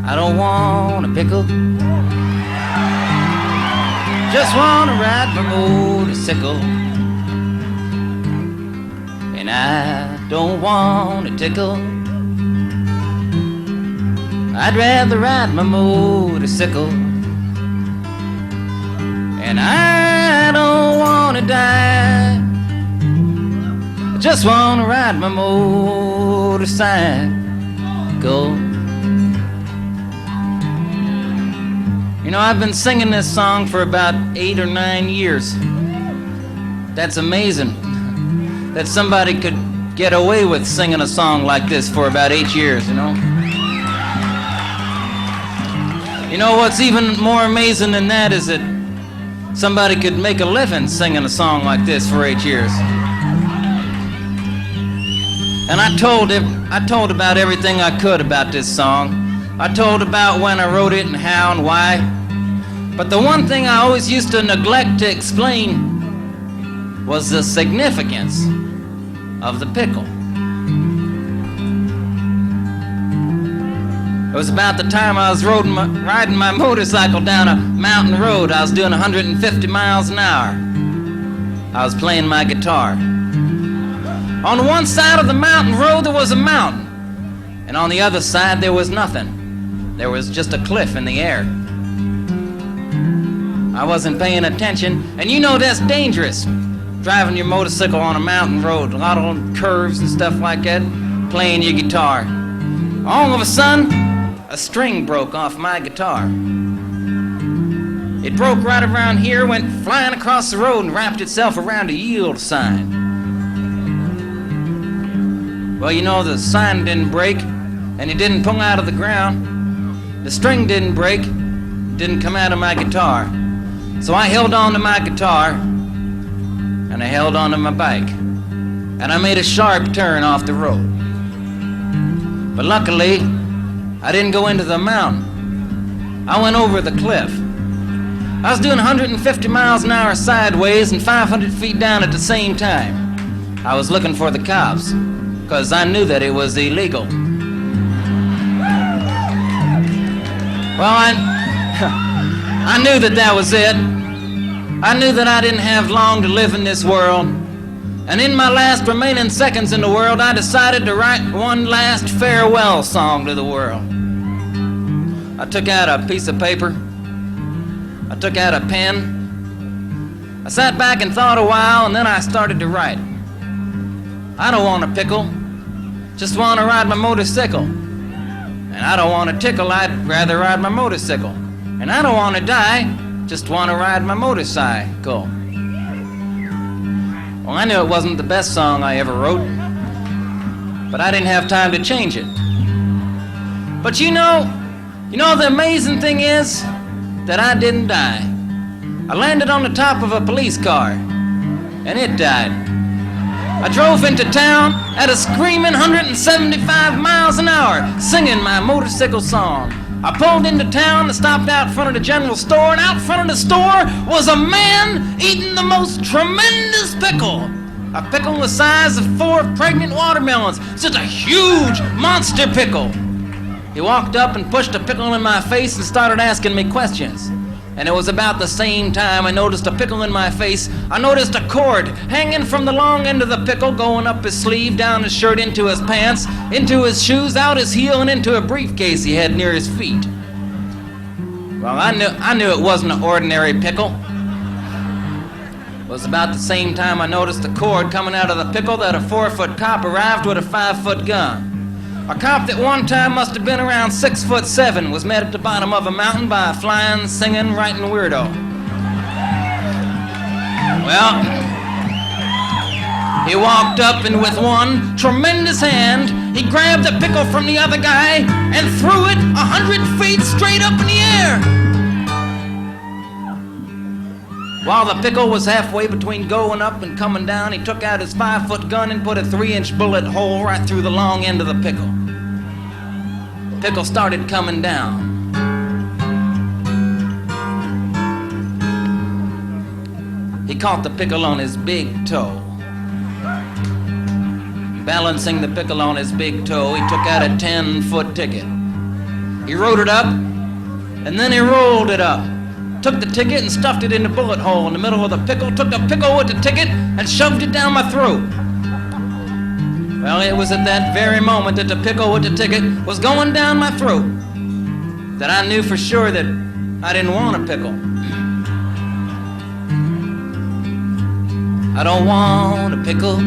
I don't want a pickle. Just want to ride my motorsickle. And I don't want a tickle. I'd rather ride my motorsickle. And I don't want to die. I just want to ride my motorcycle. You know, I've been singing this song for about 8 or 9 years. That's amazing that somebody could get away with singing a song like this for about 8 years, you know? You know what's even more amazing than that is that somebody could make a living singing a song like this for 8 years. And I told about everything I could about this song. I told about when I wrote it and how and why. But the one thing I always used to neglect to explain was the significance of the pickle. It was about the time I was riding my motorcycle down a mountain road. I was doing 150 miles an hour. I was playing my guitar. On one side of the mountain road there was a mountain, and on the other side there was nothing. There was just a cliff in the air. I wasn't paying attention, and you know that's dangerous, driving your motorcycle on a mountain road, a lot of curves and stuff like that, playing your guitar. All of a sudden, a string broke off my guitar. It broke right around here, went flying across the road and wrapped itself around a yield sign. Well, you know, the sign didn't break, and it didn't pull out of the ground. The string didn't break, didn't come out of my guitar. So I held on to my guitar, and I held on to my bike, and I made a sharp turn off the road. But luckily, I didn't go into the mountain. I went over the cliff. I was doing 150 miles an hour sideways and 500 feet down at the same time. I was looking for the cops, because I knew that it was illegal. Well, I knew that was it. I knew that I didn't have long to live in this world. And in my last remaining seconds in the world, I decided to write one last farewell song to the world. I took out a piece of paper. I took out a pen. I sat back and thought a while, and then I started to write. I don't want a pickle, just want to ride my motorcycle. And I don't want a tickle, I'd rather ride my motorcycle. And I don't want to die, just want to ride my motorcycle. Well, I knew it wasn't the best song I ever wrote, but I didn't have time to change it. But you know the amazing thing is that I didn't die. I landed on the top of a police car, and it died. I drove into town at a screaming 175 miles an hour, singing my motorcycle song. I pulled into town and stopped out front of the general store, and out front of the store was a man eating the most tremendous pickle. A pickle the size of 4 pregnant watermelons. Just a huge monster pickle. He walked up and pushed a pickle in my face and started asking me questions. And it was about the same time I noticed a pickle in my face. I noticed a cord hanging from the long end of the pickle, going up his sleeve, down his shirt, into his pants, into his shoes, out his heel, and into a briefcase he had near his feet. Well, I knew it wasn't an ordinary pickle. It was about the same time I noticed the cord coming out of the pickle that a 4-foot cop arrived with a 5-foot gun. A cop that one time must have been around 6'7" was met at the bottom of a mountain by a flying, singing, writing weirdo. Well, he walked up and with one tremendous hand, he grabbed the pickle from the other guy and threw it 100 feet straight up in the air. While the pickle was halfway between going up and coming down, he took out his 5-foot gun and put a 3-inch bullet hole right through the long end of the pickle. The pickle started coming down. He caught the pickle on his big toe. Balancing the pickle on his big toe, he took out a 10-foot ticket. He wrote it up, and then he rolled it up. Took the ticket and stuffed it in the bullet hole in the middle of the pickle, took the pickle with the ticket and shoved it down my throat. Well, it was at that very moment that the pickle with the ticket was going down my throat that I knew for sure that I didn't want a pickle. I don't want a pickle,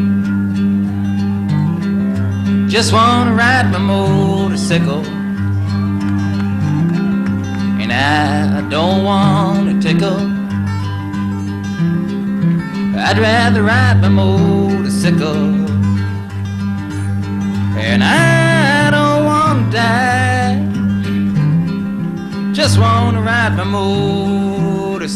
just want to ride my motorsickle. And I don't want a tickle, I'd rather ride my motorsickle. And I don't want to die, just want to ride my motorcycle.